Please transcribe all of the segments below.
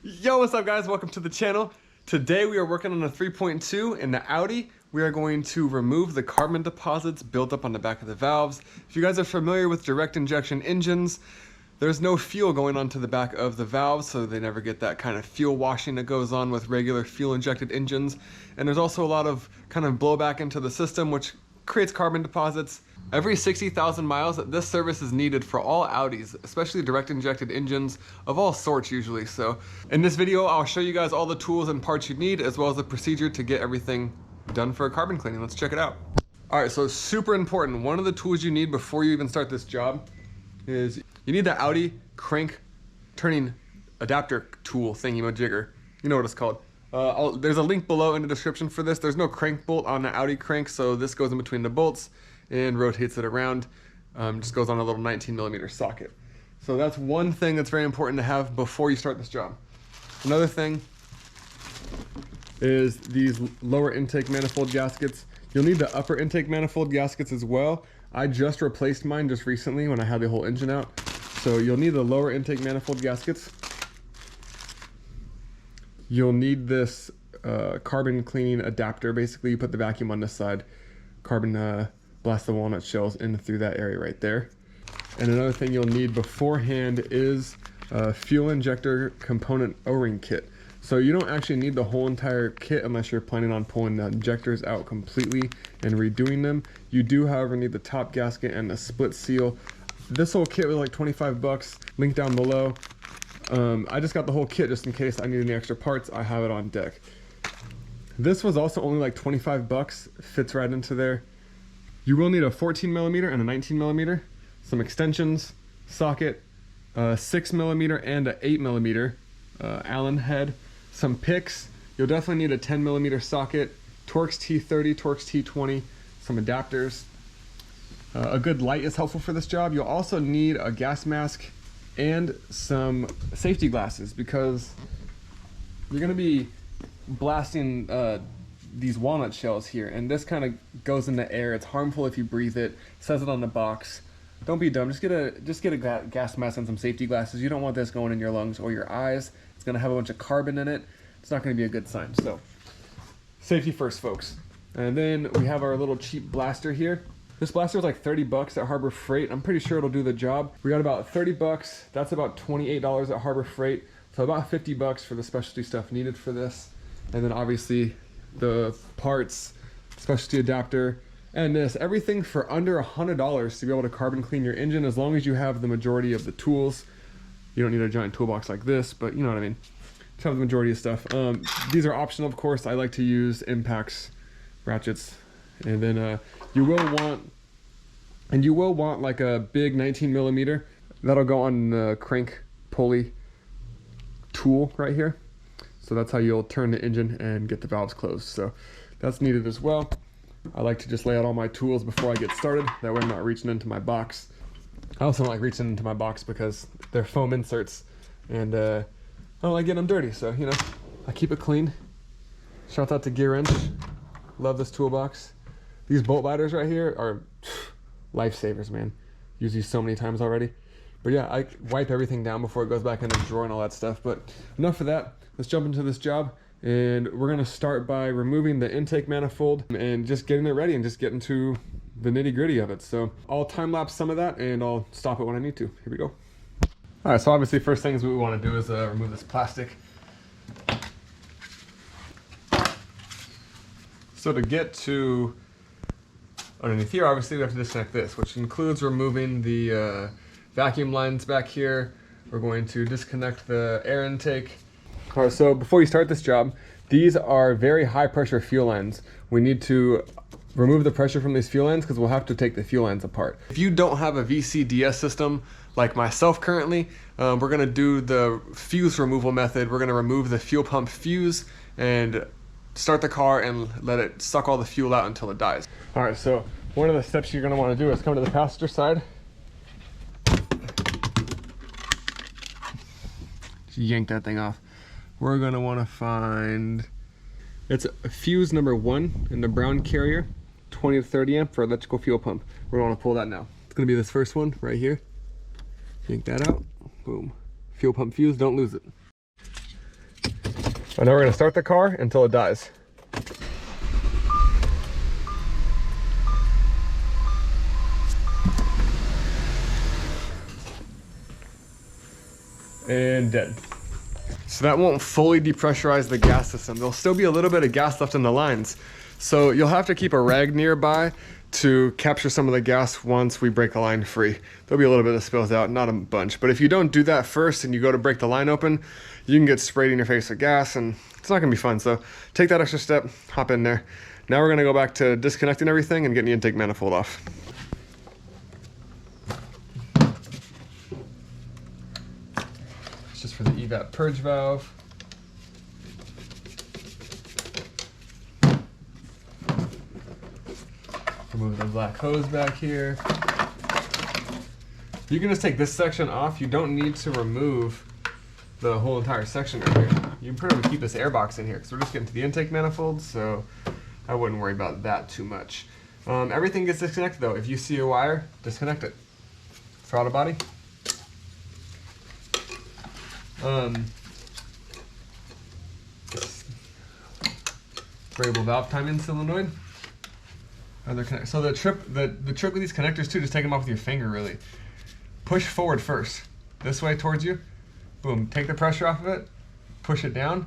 Yo, what's up guys? Welcome to the channel. Today we are working on a 3.2 in the Audi. We are going to remove the carbon deposits built up on the back of the valves. If you guys are familiar with direct injection engines, there's no fuel going onto the back of the valves, so they never get that kind of fuel washing that goes on with regular fuel injected engines. And there's also a lot of kind of blowback into the system, which creates carbon deposits. Every 60,000 miles, this service is needed for all Audis, especially direct injected engines of all sorts usually. So in this video, I'll show you guys all the tools and parts you need, as well as the procedure to get everything done for carbon cleaning. Let's check it out. All right, so super important. One of the tools you need before you even start this job is you need the Audi crank turning adapter tool thingy-majigger. You know what it's called. There's a link below in the description for this. There's no crank bolt on the Audi crank, so this goes in between the bolts and rotates it around. Just goes on a little 19mm socket. So that's one thing that's very important to have before you start this job. Another thing is these lower intake manifold gaskets. You'll need the upper intake manifold gaskets as well. I just replaced mine just recently when I had the whole engine out. So you'll need the lower intake manifold gaskets. You'll need this carbon cleaning adapter. Basically, you put the vacuum on this side, carbon blast the walnut shells in through that area right there. And another thing you'll need beforehand is a fuel injector component O-ring kit. So you don't actually need the whole entire kit unless you're planning on pulling the injectors out completely and redoing them. You do, however, need the top gasket and the split seal. This whole kit was like 25 bucks, link down below. I just got the whole kit just in case I need any extra parts. I have it on deck. This was also only like 25 bucks, fits right into there. You will need a 14mm and a 19mm, some extensions, socket, 6mm and a 8mm Allen head, some picks. You'll definitely need a 10mm socket, Torx T30, Torx T20, some adapters. A good light is helpful for this job. You'll also need a gas mask and some safety glasses because you're going to be blasting these walnut shells here, and this kind of goes in the air. It's harmful if you breathe it. It says it on the box. Don't be dumb. Just get a gas mask and some safety glasses. You don't want this going in your lungs or your eyes. It's going to have a bunch of carbon in it. It's not going to be a good sign. So safety first, folks. And then we have our little cheap blaster here. This blaster was like 30 bucks at Harbor Freight. I'm pretty sure it'll do the job. We got about 30 bucks. That's about $28 at Harbor Freight. So about 50 bucks for the specialty stuff needed for this. And then obviously the parts, specialty adapter, and this, everything for under $100 to be able to carbon clean your engine, as long as you have the majority of the tools. You don't need a giant toolbox like this, but you know what I mean. Just have the majority of stuff. These are optional, of course. I like to use impacts, ratchets, and then you will want like a big 19mm that'll go on the crank pulley tool right here. So that's how you'll turn the engine and get the valves closed. So that's needed as well. I like to just lay out all my tools before I get started. That way I'm not reaching into my box. I also don't like reaching into my box because they're foam inserts and I don't like getting them dirty. So, you know, I keep it clean. Shout out to Gear Wrench. Love this toolbox. These bolt lighters right here are lifesavers, man. Use these so many times already. But yeah, I wipe everything down before it goes back in the drawer and all that stuff. But enough of that. Let's jump into this job, and we're gonna start by removing the intake manifold and just getting it ready and just getting to the nitty-gritty of it. So I'll time-lapse some of that and I'll stop it when I need to. Here we go. All right, so obviously first things we want to do is remove this plastic. So to get to underneath here, obviously we have to disconnect this, which includes removing the vacuum lines back here. We're going to disconnect the air intake. All right, so before you start this job, these are very high pressure fuel lines. We need to remove the pressure from these fuel lines because we'll have to take the fuel lines apart. If you don't have a VCDS system like myself currently, we're gonna do the fuse removal method. We're gonna remove the fuel pump fuse and start the car and let it suck all the fuel out until it dies. All right, so one of the steps you're gonna wanna do is come to the passenger side. Yank that thing off. We're gonna wanna find, it's fuse number 1 in the brown carrier, 20 to 30 amp for electrical fuel pump. We're gonna pull that now. It's gonna be this first one right here. Yank that out, boom. Fuel pump fuse, don't lose it. And now we're gonna start the car until it dies. And dead. So that won't fully depressurize the gas system. There'll still be a little bit of gas left in the lines. So you'll have to keep a rag nearby to capture some of the gas once we break the line free. There'll be a little bit that spills out, not a bunch. But if you don't do that first and you go to break the line open, you can get sprayed in your face with gas and it's not gonna be fun. So take that extra step, hop in there. Now we're gonna go back to disconnecting everything and getting the intake manifold off. It's just for the evap purge valve. Remove the black hose back here. You can just take this section off. You don't need to remove the whole entire section right here. You can pretty much keep this air box in here because we're just getting to the intake manifold, so I wouldn't worry about that too much. Everything gets disconnected though. If you see a wire, disconnect it. Throttle body. Variable valve timing solenoid. So the trick with these connectors too, just take them off with your finger really. Push forward first, this way towards you. Boom, take the pressure off of it, push it down,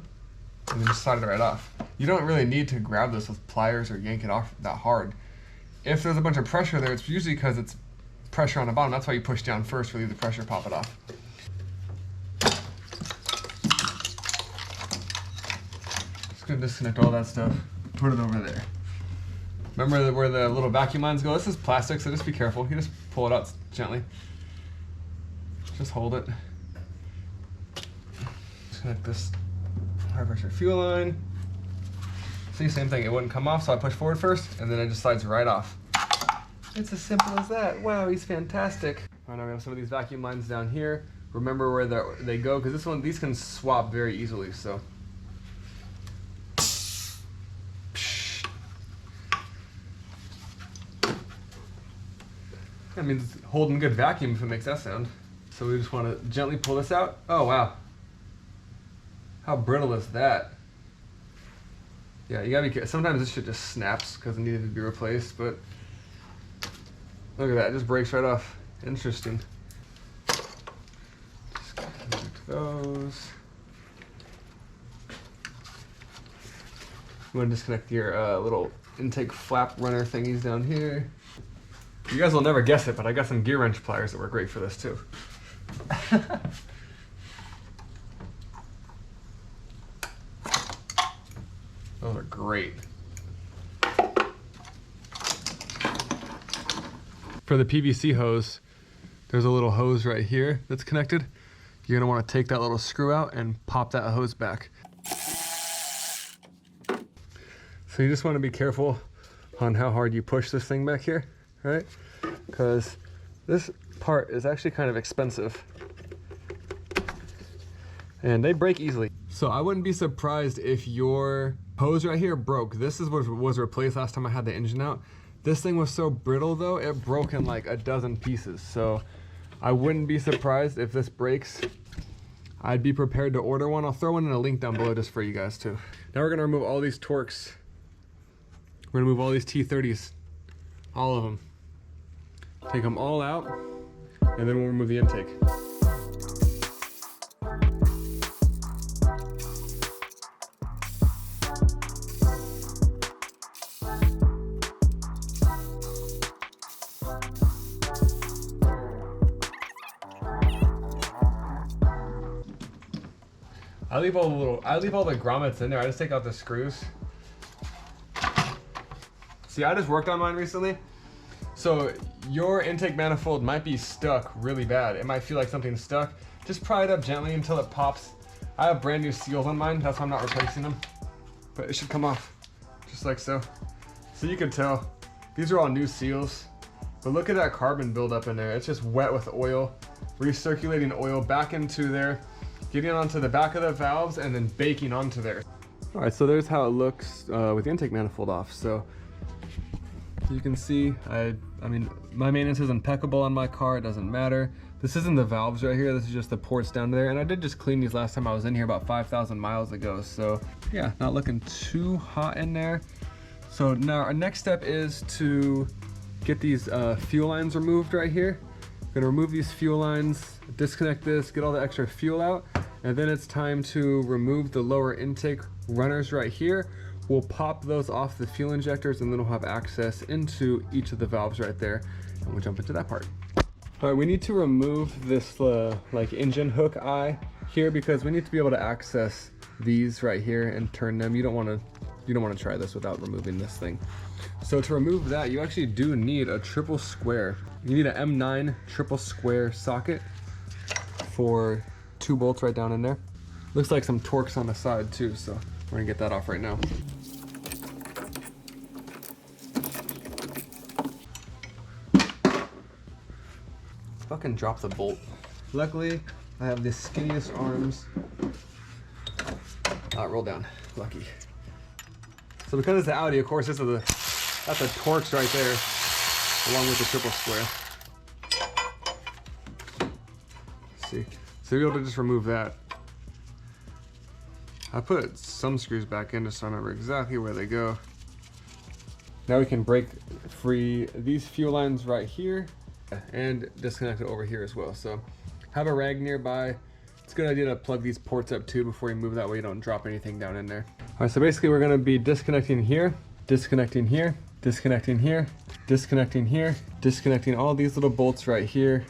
and then just slide it right off. You don't really need to grab this with pliers or yank it off that hard. If there's a bunch of pressure there, it's usually because it's pressure on the bottom. That's why you push down first, relieve the pressure, pop it off. Just gonna disconnect all that stuff, put it over there. Remember where the little vacuum lines go? This is plastic, so just be careful. You just pull it out gently. Just hold it. Disconnect this high pressure fuel line. See, same thing. It wouldn't come off, so I push forward first, and then it just slides right off. It's as simple as that. Wow, he's fantastic. All right, now we have some of these vacuum lines down here. Remember where they go, because these can swap very easily. So. That means holding good vacuum if it makes that sound. So we just want to gently pull this out. Oh wow. How brittle is that? Yeah, you gotta be careful. Sometimes this shit just snaps because it needed to be replaced, but look at that, it just breaks right off. Interesting. Just connect those. You want to disconnect your little intake flap runner thingies down here. You guys will never guess it, but I got some gear wrench pliers that work great for this too. Those are great. For the PVC hose, there's a little hose right here that's connected. You're gonna want to take that little screw out and pop that hose back. So you just want to be careful on how hard you push this thing back here. Right? Because this part is actually kind of expensive and they break easily. So I wouldn't be surprised if your hose right here broke. This is what was replaced last time I had the engine out. This thing was so brittle though, it broke in like a dozen pieces. So I wouldn't be surprised if this breaks. I'd be prepared to order one. I'll throw one in a link down below just for you guys too. Now we're gonna remove all these Torx. We're gonna move all these T30s, all of them. Take them all out, and then we'll remove the intake. I leave all the grommets in there. I just take out the screws. See, I just worked on mine recently. So your intake manifold might be stuck really bad. It might feel like something's stuck. Just pry it up gently until it pops. I have brand new seals on mine, that's why I'm not replacing them. But it should come off, just like so. So you can tell, these are all new seals. But look at that carbon buildup in there. It's just wet with oil, recirculating oil back into there, getting onto the back of the valves and then baking onto there. All right, so there's how it looks with the intake manifold off. So you can see, I mean, my maintenance is impeccable on my car, it doesn't matter. This isn't the valves right here, this is just the ports down there. And I did just clean these last time I was in here about 5,000 miles ago. So yeah, not looking too hot in there. So now our next step is to get these fuel lines removed right here. I'm gonna remove these fuel lines, disconnect this, get all the extra fuel out, and then it's time to remove the lower intake runners right here. We'll pop those off the fuel injectors and then we'll have access into each of the valves right there, and we'll jump into that part. All right, we need to remove this like engine hook eye here because we need to be able to access these right here and turn them. You don't want to try this without removing this thing. So to remove that, you actually do need a triple square. You need an M9 triple square socket for 2 bolts right down in there. Looks like some Torx on the side too, so we're gonna get that off right now. Fucking drop the bolt. Luckily, I have the skinniest arms. Roll down, lucky. So because it's the Audi, of course, that's a Torx right there, along with the triple square. Let's see, so you'll be able to just remove that. I put some screws back in just so I remember exactly where they go. Now we can break free these fuel lines right here and disconnect it over here as well. So have a rag nearby. It's a good idea to plug these ports up too before you move, that way you don't drop anything down in there. All right, so basically we're gonna be disconnecting here, disconnecting here, disconnecting here, disconnecting here, disconnecting all these little bolts right here,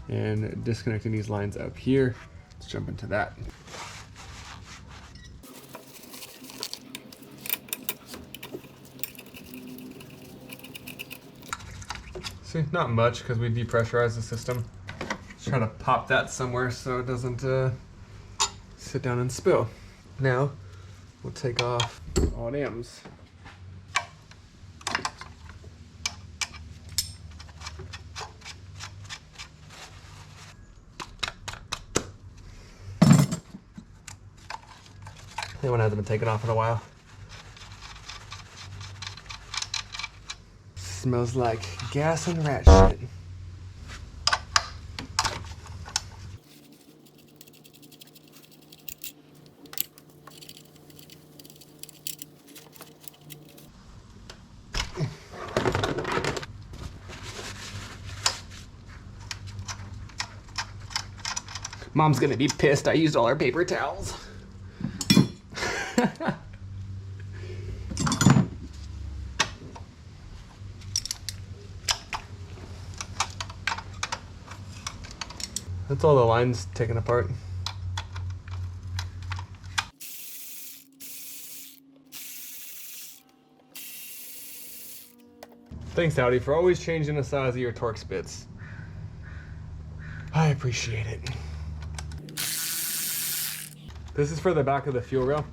and disconnecting these lines up here. Let's jump into that. See, not much because we depressurized the system. Just trying to pop that somewhere so it doesn't sit down and spill. Now, we'll take off all the M's. That one hasn't been taken off in a while. Smells like gas and rat shit. Mom's gonna be pissed I used all our paper towels. That's all the lines taken apart. Thanks, Audi, for always changing the size of your Torx bits. I appreciate it. This is for the back of the fuel rail.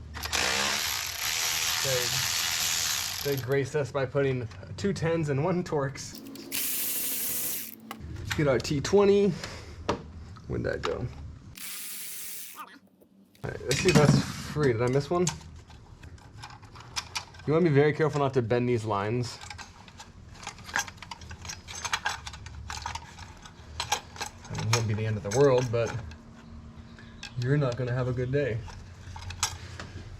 They graced us by putting 2 10s and 1 Torx. Get our T20. Where'd that go? All right, let's see if that's free. Did I miss one? You want to be very careful not to bend these lines. I mean, it won't be the end of the world, but you're not going to have a good day.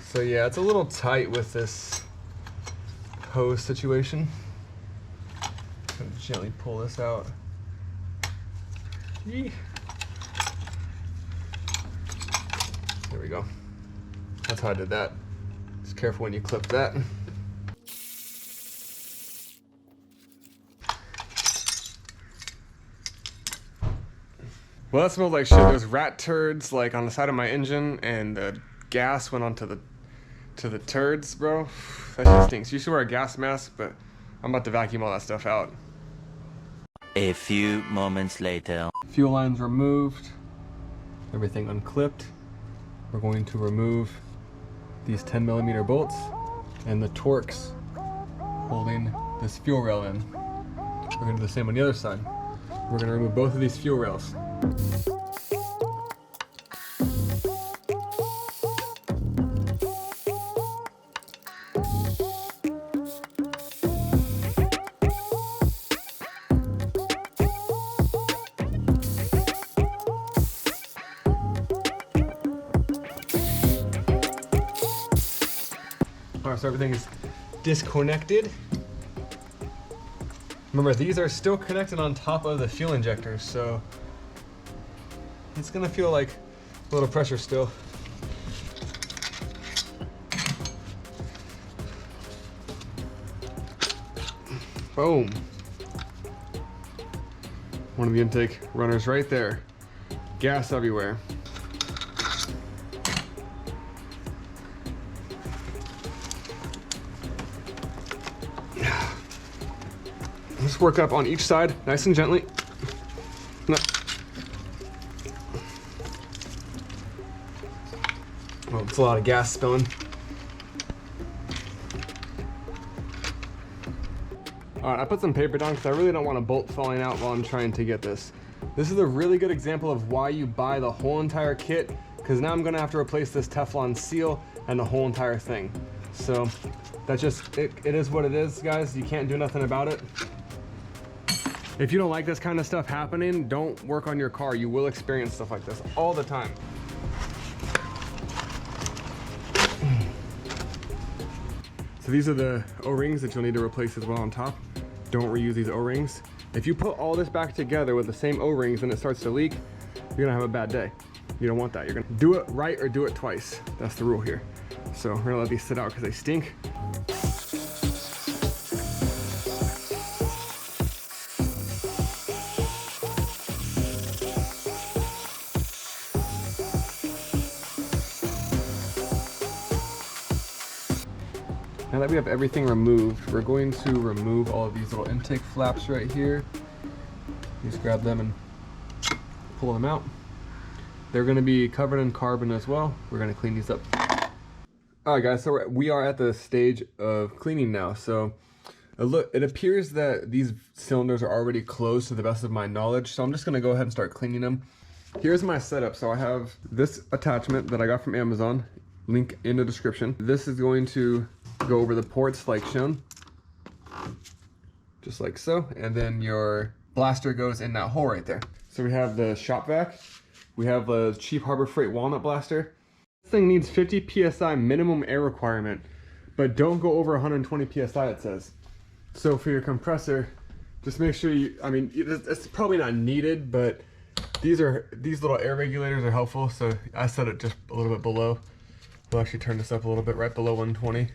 So yeah, it's a little tight with this hose situation. I'm going to gently pull this out. Yee. There we go. That's how I did that. Just careful when you clip that. Well, that smells like shit. There's rat turds like on the side of my engine, and the gas went onto the turds, bro. That shit stinks. You should wear a gas mask, but I'm about to vacuum all that stuff out. A few moments later. Fuel lines removed. Everything unclipped. We're going to remove these 10mm bolts and the Torx holding this fuel rail in. We're going to do the same on the other side. We're going to remove both of these fuel rails. Alright, so everything is disconnected. Remember, these are still connected on top of the fuel injectors, so it's gonna feel like a little pressure still. Boom. One of the intake runners right there. Gas everywhere. Just work up on each side, nice and gently. No. Oh, it's a lot of gas spilling. Alright, I put some paper down because I really don't want a bolt falling out while I'm trying to get this. This is a really good example of why you buy the whole entire kit, because now I'm going to have to replace this Teflon seal and the whole entire thing. So that's just, it is what it is, guys. You can't do nothing about it. If you don't like this kind of stuff happening, don't work on your car. You will experience stuff like this all the time. So these are the O-rings that you'll need to replace as well on top. Don't reuse these O-rings. If you put all this back together with the same O-rings and it starts to leak, you're gonna have a bad day. You don't want that. You're gonna do it right or do it twice. That's the rule here. So we're gonna let these sit out because they stink. Now that we have everything removed, we're going to remove all of these little intake flaps right here. Just grab them and pull them out. They're going to be covered in carbon as well. We're going to clean these up. Alright guys, so we are at the stage of cleaning now. So it appears that these cylinders are already closed to the best of my knowledge. So I'm just going to go ahead and start cleaning them. Here's my setup. So I have this attachment that I got from Amazon. Link in the description. This is going to go over the ports like shown, just like so, and then your blaster goes in that hole right there. So we have the shop vac, we have a cheap Harbor Freight Walnut blaster. This thing needs 50 psi minimum air requirement, but don't go over 120 psi it says. So for your compressor, just make sure you, I mean, it's probably not needed, but these little air regulators are helpful. So I set it just a little bit below. We'll actually turn this up a little bit, right below 120.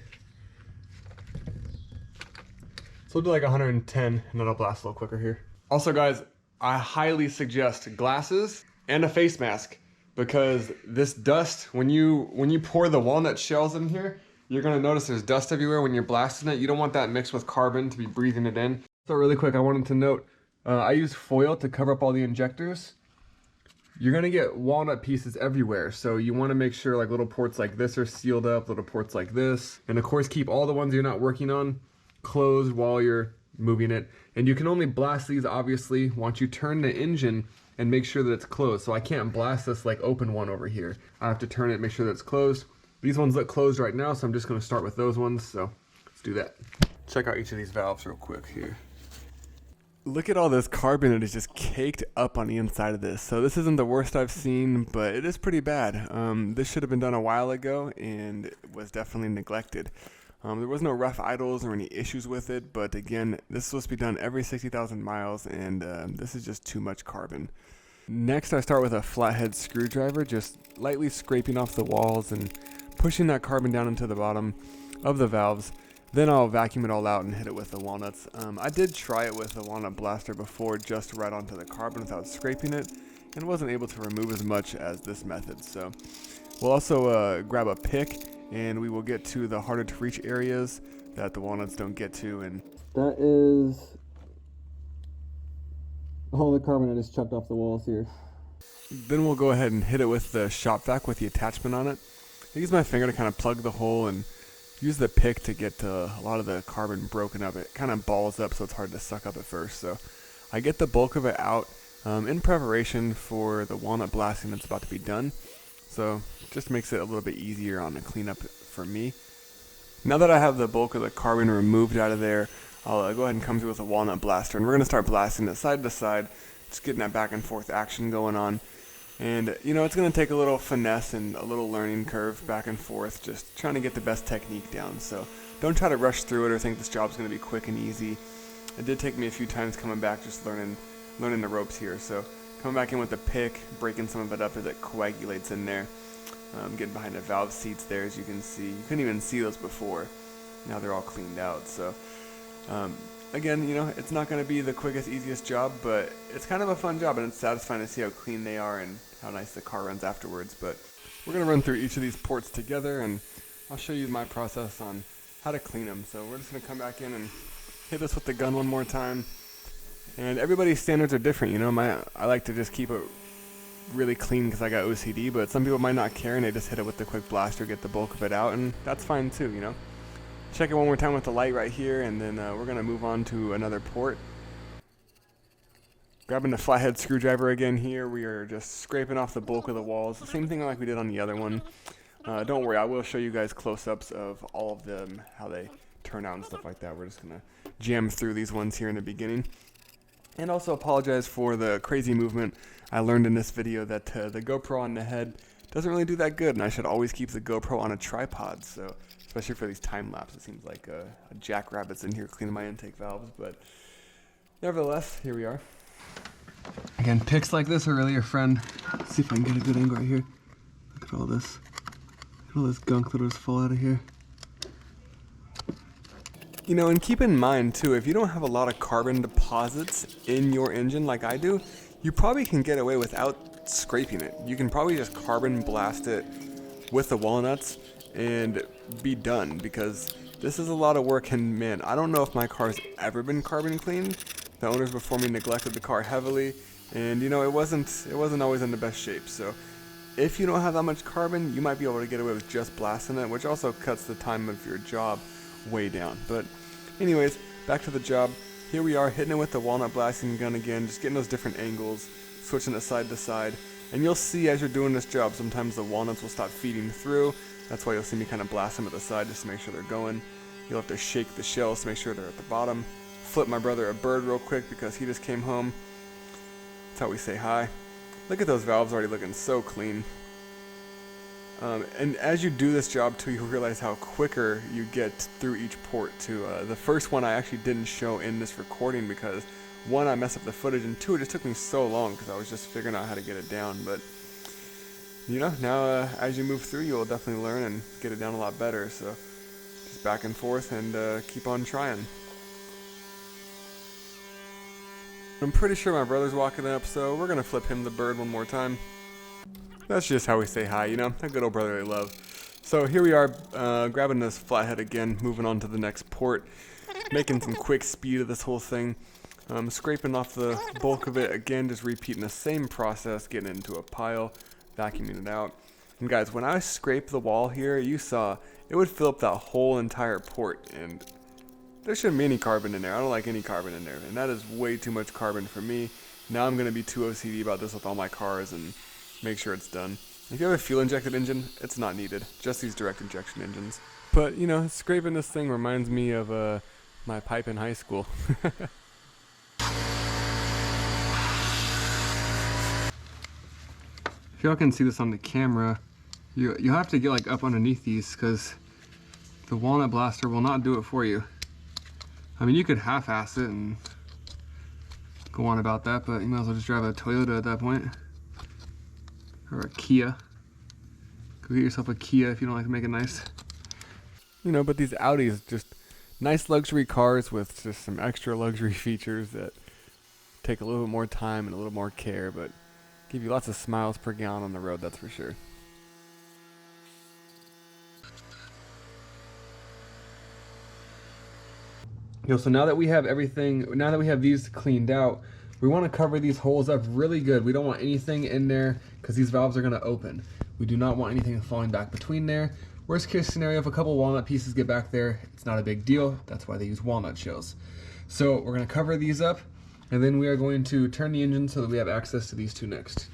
So we'll do like 110 and then it'll blast a little quicker here. Also guys, I highly suggest glasses and a face mask, because this dust, when you pour the walnut shells in here, you're gonna notice there's dust everywhere when you're blasting it. You don't want that mixed with carbon to be breathing it in. So really quick, I wanted to note, I use foil to cover up all the injectors. You're gonna get walnut pieces everywhere, so you wanna make sure like little ports like this are sealed up, little ports like this. And of course, keep all the ones you're not working on closed while you're moving it. And you can only blast these obviously once you turn the engine and make sure that it's closed. So I can't blast this like open one over here. I have to turn it, make sure that it's closed. These ones look closed right now, so I'm just gonna start with those ones. So let's do that. Check out each of these valves real quick here. Look at all this carbon that is just caked up on the inside of this. So this isn't the worst I've seen, but it is pretty bad. This should have been done a while ago and was definitely neglected. There was no rough idles or any issues with it, but again, this is supposed to be done every 60,000 miles, and this is just too much carbon. Next, I start with a flathead screwdriver, just lightly scraping off the walls and pushing that carbon down into the bottom of the valves. Then I'll vacuum it all out and hit it with the walnuts. I did try it with a walnut blaster before, just right onto the carbon without scraping it, and wasn't able to remove as much as this method. So we'll also grab a pick, and we will get to the harder to reach areas that the walnuts don't get to. And that is all the carbon I just chopped off the walls here. Then we'll go ahead and hit it with the shop vac with the attachment on it. I use my finger to kind of plug the hole and use the pick to get a lot of the carbon broken up. It kind of balls up, so it's hard to suck up at first. So I get the bulk of it out in preparation for the walnut blasting that's about to be done. So just makes it a little bit easier on the cleanup for me. Now that I have the bulk of the carbon removed out of there, I'll go ahead and come through with a walnut blaster, and we're going to start blasting it side to side, just getting that back and forth action going on. And you know, it's going to take a little finesse and a little learning curve back and forth, just trying to get the best technique down. So don't try to rush through it or think this job's going to be quick and easy. It did take me a few times coming back, just learning the ropes here. So coming back in with the pick, breaking some of it up as it coagulates in there. Getting behind the valve seats there, as you can see. You couldn't even see those before. Now they're all cleaned out. So again, you know, it's not going to be the quickest, easiest job, but it's kind of a fun job, and it's satisfying to see how clean they are and how nice the car runs afterwards. But we're going to run through each of these ports together, and I'll show you my process on how to clean them. So we're just going to come back in and hit this with the gun one more time. And everybody's standards are different, you know. I like to just keep it really clean because I got OCD, but some people might not care and they just hit it with the quick blaster, get the bulk of it out, and that's fine too, you know. Check it one more time with the light right here, and then we're going to move on to another port. Grabbing the flathead screwdriver again here, we are just scraping off the bulk of the walls. The same thing like we did on the other one. Don't worry, I will show you guys close-ups of all of them, how they turn out and stuff like that. We're just going to jam through these ones here in the beginning. And also apologize for the crazy movement. I learned in this video that the GoPro on the head doesn't really do that good, and I should always keep the GoPro on a tripod, so especially for these time lapse. It seems like a jackrabbit's in here cleaning my intake valves, but nevertheless, here we are. Again, picks like this are really your friend. Let's see if I can get a good angle right here. Look at all this. Look at all this gunk that'll just fall out of here. You know, and keep in mind too, if you don't have a lot of carbon deposits in your engine like I do, you probably can get away without scraping it. You can probably just carbon blast it with the walnuts and be done, because this is a lot of work. And man, I don't know if my car's ever been carbon cleaned. The owners before me neglected the car heavily, and you know, it wasn't always in the best shape. So if you don't have that much carbon, you might be able to get away with just blasting it, which also cuts the time of your job way down. But anyways, back to the job. Here we are hitting it with the walnut blasting gun again, just getting those different angles, switching it side to side. And you'll see as you're doing this job, sometimes the walnuts will stop feeding through. That's why you'll see me kind of blast them at the side just to make sure they're going. You'll have to shake the shells to make sure they're at the bottom. Flip my brother a bird real quick because he just came home. That's how we say hi. Look at those valves already looking so clean. And as you do this job too, you'll realize how quicker you get through each port too. The first one I actually didn't show in this recording because one, I messed up the footage, and two, it just took me so long because I was just figuring out how to get it down. But you know, now as you move through, you'll definitely learn and get it down a lot better. So just back and forth and keep on trying. I'm pretty sure my brother's walking up, so we're gonna flip him the bird one more time. That's just how we say hi, you know, a good old brotherly love. So here we are, grabbing this flathead again, moving on to the next port, making some quick speed of this whole thing, scraping off the bulk of it again, just repeating the same process, getting it into a pile, vacuuming it out. And guys, when I scrape the wall here, you saw it would fill up that whole entire port, and there shouldn't be any carbon in there. I don't like any carbon in there, and that is way too much carbon for me. Now I'm gonna be too OCD about this with all my cars and make sure it's done. If you have a fuel injected engine, it's not needed, just these direct injection engines. But you know, scraping this thing reminds me of my pipe in high school. If y'all can see this on the camera, you have to get like up underneath these because the walnut blaster will not do it for you. I mean, you could half-ass it and go on about that, but you might as well just drive a Toyota at that point. Or a Kia. Go get yourself a Kia if you don't like to make it nice. You know, but these Audis, just nice luxury cars with just some extra luxury features that take a little bit more time and a little more care, but give you lots of smiles per gallon on the road, that's for sure. You know, so now that we have everything, now that we have these cleaned out, we want to cover these holes up really good. We don't want anything in there because these valves are going to open. We do not want anything falling back between there. Worst case scenario, if a couple walnut pieces get back there, it's not a big deal. That's why they use walnut shells. So we're going to cover these up, and then we are going to turn the engine so that we have access to these two next.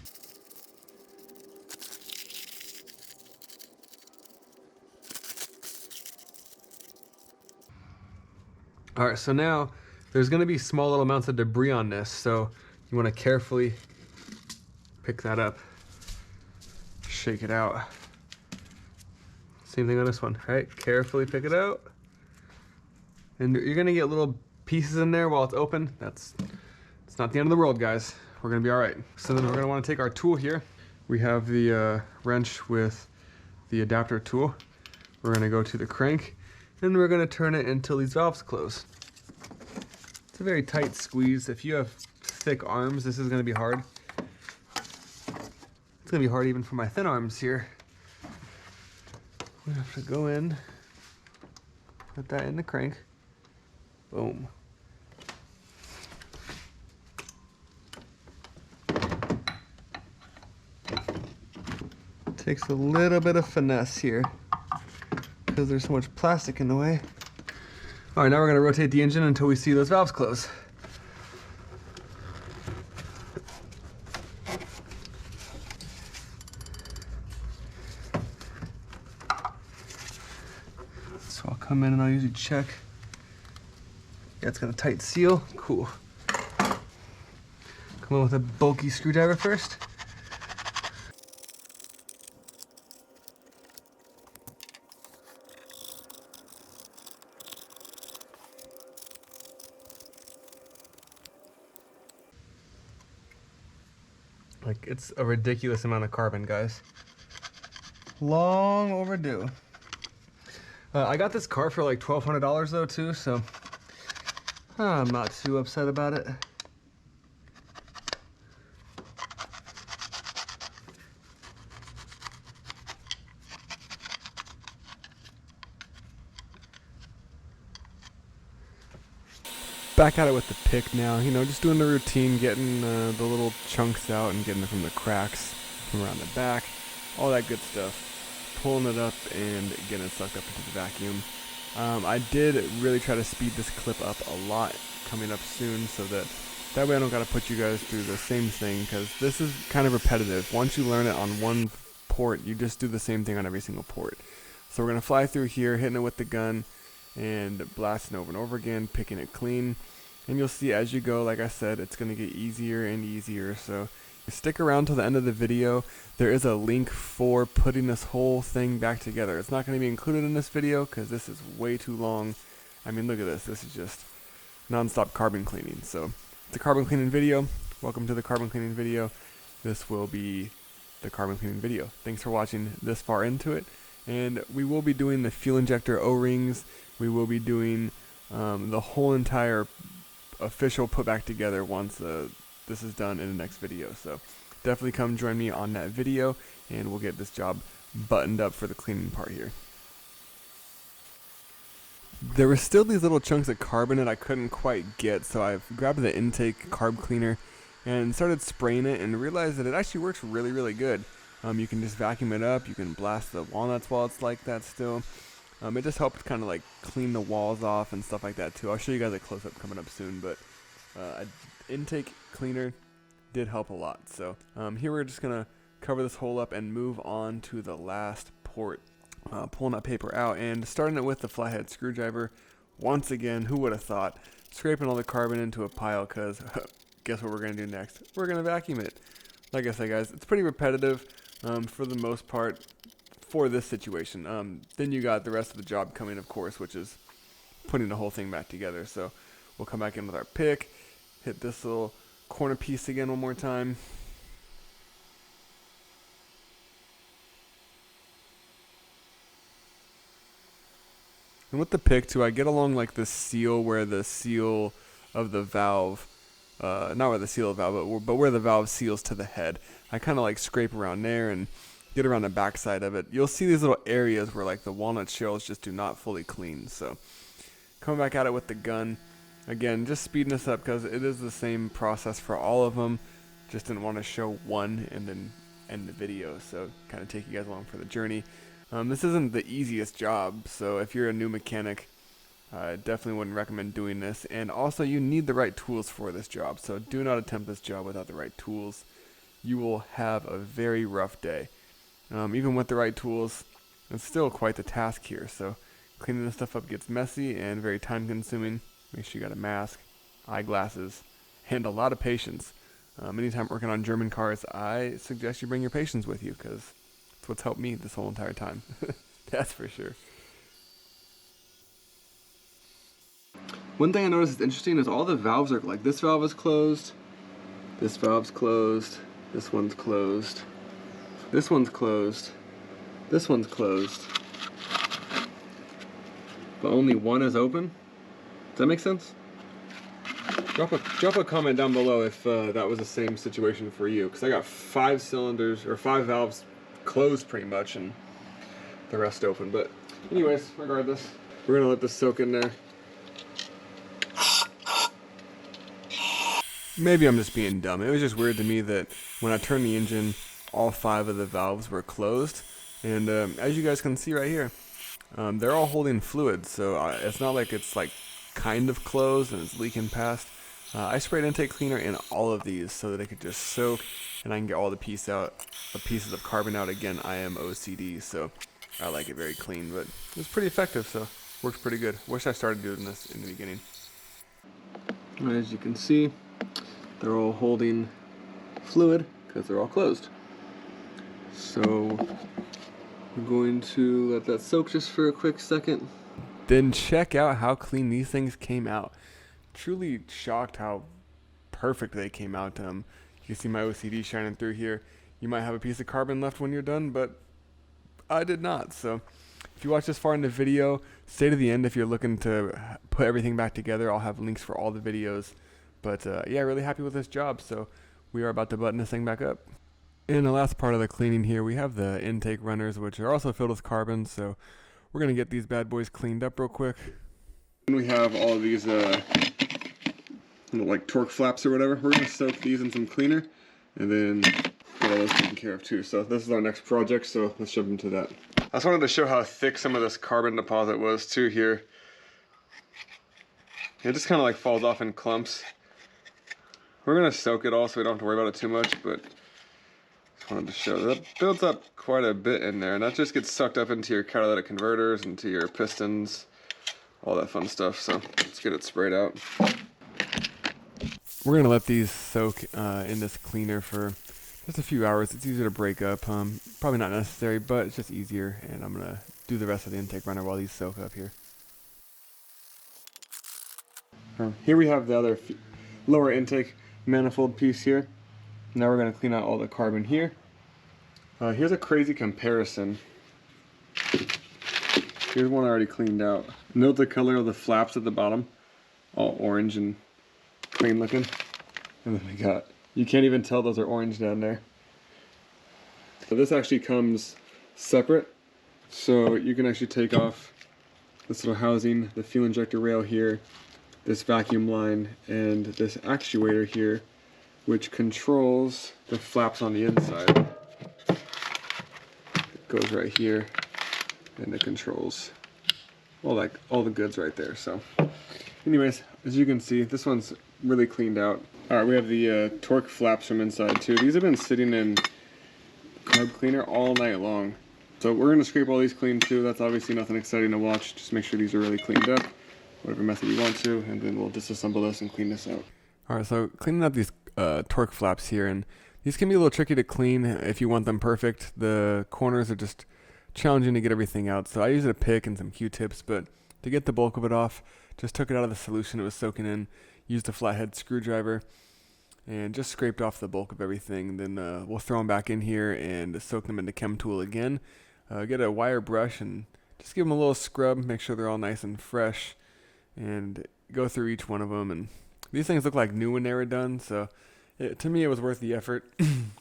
All right, so now there's going to be small little amounts of debris on this, so you want to carefully pick that up. shake it out. Same thing on this one, right? Carefully pick it out. And you're gonna get little pieces in there while it's open. It's not the end of the world, guys. We're gonna be all right. So then we're gonna wanna take our tool here. We have the wrench with the adapter tool. We're gonna go to the crank and we're gonna turn it until these valves close. It's a very tight squeeze. If you have thick arms, this is gonna be hard. It's gonna be hard even for my thin arms here. We have to go in, put that in the crank. Boom. Takes a little bit of finesse here because there's so much plastic in the way. All right, now we're gonna rotate the engine until we see those valves close. So I'll come in and I'll usually check. Yeah, it's got a tight seal. Cool. Come in with a bulky screwdriver first. Like, it's a ridiculous amount of carbon, guys. Long overdue. I got this car for like $1,200 though too, so I'm not too upset about it. Back at it with the pick now, you know, just doing the routine, getting the little chunks out and getting it from the cracks, from around the back, all that good stuff. Pulling it up and getting it sucked up into the vacuum. I did really try to speed this clip up a lot coming up soon so that way I don't got to put you guys through the same thing, because this is kind of repetitive. Once you learn it on one port, you just do the same thing on every single port. So we're going to fly through here, hitting it with the gun and blasting over and over again, picking it clean. And you'll see as you go, like I said, it's going to get easier and easier. So stick around till the end of the video. There is a link for putting this whole thing back together. It's not going to be included in this video because this is way too long. I mean, look at this. This is just non-stop carbon cleaning. So it's a carbon cleaning video. Welcome to the carbon cleaning video. This will be the carbon cleaning video. Thanks for watching this far into it. And we will be doing the fuel injector O-rings. We will be doing the whole entire official put back together once this is done in the next video. So definitely come join me on that video and we'll get this job buttoned up for the cleaning part here. There were still these little chunks of carbon that I couldn't quite get, so I grabbed the intake carb cleaner and started spraying it and realized that it actually works really, really good. You can just vacuum it up, you can blast the walnuts while it's like that still. It just helps kind of like clean the walls off and stuff like that too. I'll show you guys a close-up coming up soon, but an intake cleaner did help a lot. So here we're just gonna cover this hole up and move on to the last port. Pulling that paper out and starting it with the flathead screwdriver. Once again, who would have thought? Scraping all the carbon into a pile, because guess what we're gonna do next? We're gonna vacuum it. Like I said, guys, it's pretty repetitive for the most part for this situation. Then you got the rest of the job coming, of course, which is putting the whole thing back together. So we'll come back in with our pick, hit this little corner piece again one more time. And with the pick too, I get along like the seal where the seal of the valve, not where the seal of the valve, but where the valve seals to the head. I kind of like scrape around there and get around the back side of it. You'll see these little areas where like the walnut shells just do not fully clean. So coming back at it with the gun, again, just speeding this up because it is the same process for all of them. Just didn't want to show one and then end the video. So kind of take you guys along for the journey. This isn't the easiest job, so if you're a new mechanic, I definitely wouldn't recommend doing this. And also, you need the right tools for this job, so do not attempt this job without the right tools. You will have a very rough day. Even with the right tools, it's still quite the task here. So cleaning this stuff up gets messy and very time consuming. Make sure you got a mask, eyeglasses, and a lot of patience. Anytime working on German cars, I suggest you bring your patience with you because It's what's helped me this whole entire time. That's for sure. One thing I noticed is interesting is all the valves are like, this valve is closed, this valve's closed, this one's closed, this one's closed, this one's closed, but only one is open. Does that make sense? Drop a comment down below if that was the same situation for you, because I got 5 cylinders or 5 valves closed pretty much and the rest open. But anyways, regardless, we're gonna let this soak in there. Maybe I'm just being dumb. It was just weird to me that when I turned the engine, all 5 of the valves were closed, and as you guys can see right here, they're all holding fluid, so it's not like it's like kind of closed and it's leaking past. I sprayed intake cleaner in all of these so that it could just soak and I can get all the pieces of carbon out. Again, I am OCD, so I like it very clean, but it was pretty effective, so works pretty good. Wish I started doing this in the beginning. As you can see, they're all holding fluid because they're all closed. So I'm going to let that soak just for a quick second. Then check out how clean these things came out. Truly shocked how perfect they came out. You can see my OCD shining through here. You might have a piece of carbon left when you're done, but I did not. So if you watch this far in the video, stay to the end if you're looking to put everything back together. I'll have links for all the videos. But yeah, really happy with this job. So we are about to button this thing back up. In the last part of the cleaning here, we have the intake runners, which are also filled with carbon. So we're going to get these bad boys cleaned up real quick. And we have all of these like torque flaps or whatever. We're going to soak these in some cleaner and then get all those taken care of too. So this is our next project, so let's jump into that. I just wanted to show how thick some of this carbon deposit was too here. It just kind of like falls off in clumps. We're going to soak it all so we don't have to worry about it too much, but just wanted to show that builds up quite a bit in there, and that just gets sucked up into your catalytic converters, into your pistons, all that fun stuff. So let's get it sprayed out. We're gonna let these soak in this cleaner for just a few hours. It's easier to break up. Probably not necessary, but it's just easier. And I'm gonna do the rest of the intake runner while these soak up here. Here we have the other lower intake manifold piece here. Now we're gonna clean out all the carbon here. Here's a crazy comparison. Here's one I already cleaned out. Note the color of the flaps at the bottom, all orange and clean looking. And then we got, you can't even tell those are orange down there. So this actually comes separate. So you can actually take off this little housing, the fuel injector rail here, this vacuum line, and this actuator here, which controls the flaps on the inside. It goes right here, and it controls all the goods right there. So anyways, as you can see, this one's really cleaned out. All right, we have the torque flaps from inside too. These have been sitting in carb cleaner all night long. So we're gonna scrape all these clean too. That's obviously nothing exciting to watch. Just make sure these are really cleaned up, whatever method you want to, and then we'll disassemble this and clean this out. All right, so cleaning up these torque flaps here, and these can be a little tricky to clean if you want them perfect. The corners are just challenging to get everything out. So I used a pick and some Q-tips, but to get the bulk of it off, just took it out of the solution it was soaking in, used a flathead screwdriver, and just scraped off the bulk of everything. Then we'll throw them back in here and soak them into Chem Tool again. Get a wire brush and just give them a little scrub, make sure they're all nice and fresh, and go through each one of them. And these things look like new when they were done, so to me it was worth the effort.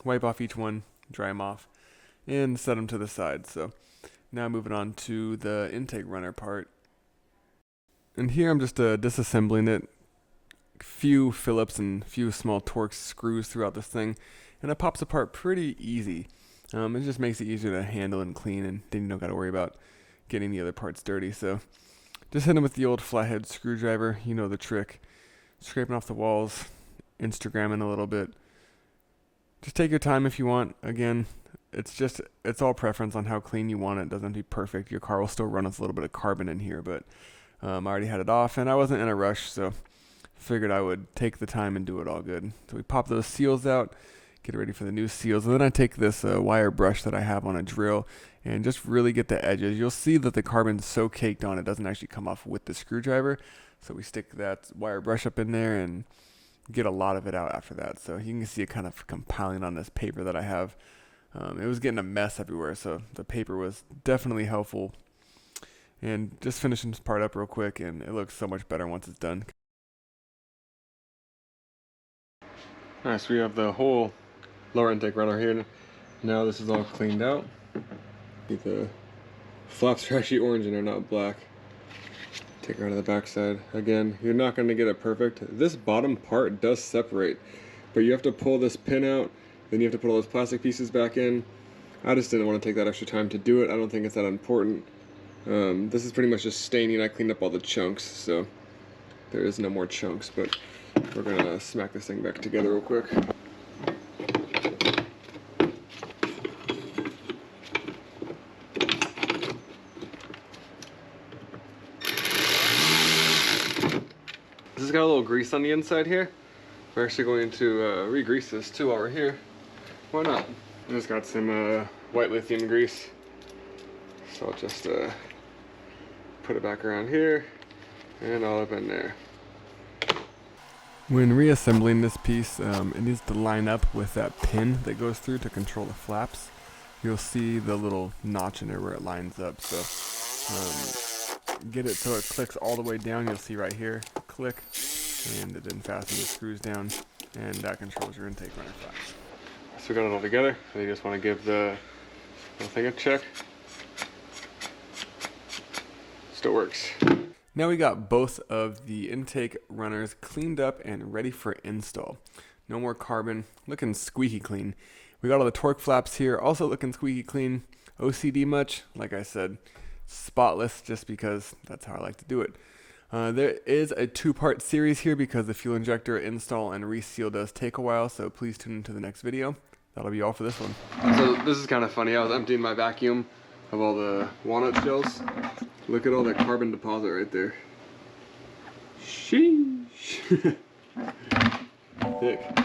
Wipe off each one, dry them off, and set them to the side. So now moving on to the intake runner part. And here I'm just disassembling it. Few Phillips and few small Torx screws throughout this thing, and it pops apart pretty easy. It just makes it easier to handle and clean, and then you don't got to worry about getting the other parts dirty. So just hit them with the old flathead screwdriver. You know the trick. Scraping off the walls, Instagramming a little bit. Just take your time if you want. Again, it's all preference on how clean you want it. It doesn't have to be perfect. Your car will still run with a little bit of carbon in here, but I already had it off, and I wasn't in a rush, so figured I would take the time and do it all good. So we pop those seals out, get it ready for the new seals. And then I take this wire brush that I have on a drill and just really get the edges. You'll see that the carbon's so caked on it doesn't actually come off with the screwdriver. So we stick that wire brush up in there and get a lot of it out after that. So you can see it kind of compiling on this paper that I have. It was getting a mess everywhere, so the paper was definitely helpful. And just finishing this part up real quick, and it looks so much better once it's done. Alright, so we have the whole lower intake runner here. Now this is all cleaned out. The flaps are actually orange and they're not black. Take it around to the back side. Again, you're not going to get it perfect. This bottom part does separate, but you have to pull this pin out, then you have to put all those plastic pieces back in. I just didn't want to take that extra time to do it. I don't think it's that important. This is pretty much just staining. I cleaned up all the chunks, so there is no more chunks, but we're going to smack this thing back together real quick. This has got a little grease on the inside here. We're actually going to re-grease this too while we're here. Why not? And it's got some white lithium grease. So I'll just put it back around here and all up in there. When reassembling this piece, it needs to line up with that pin that goes through to control the flaps. You'll see the little notch in there where it lines up. So get it so it clicks all the way down. You'll see right here, click, and it then fastens the screws down, and that controls your intake runner flaps. So we got it all together. So you just want to give the whole thing a check. Still works. Now we got both of the intake runners cleaned up and ready for install. No more carbon, looking squeaky clean. We got all the torque flaps here, also looking squeaky clean. OCD much? Like I said, spotless, just because that's how I like to do it. There is a two-part series here because the fuel injector install and reseal does take a while, so please tune into the next video. That'll be all for this one. So this is kind of funny. I was emptying my vacuum of all the walnut shells. Look at all that carbon deposit right there. Sheesh. Thick.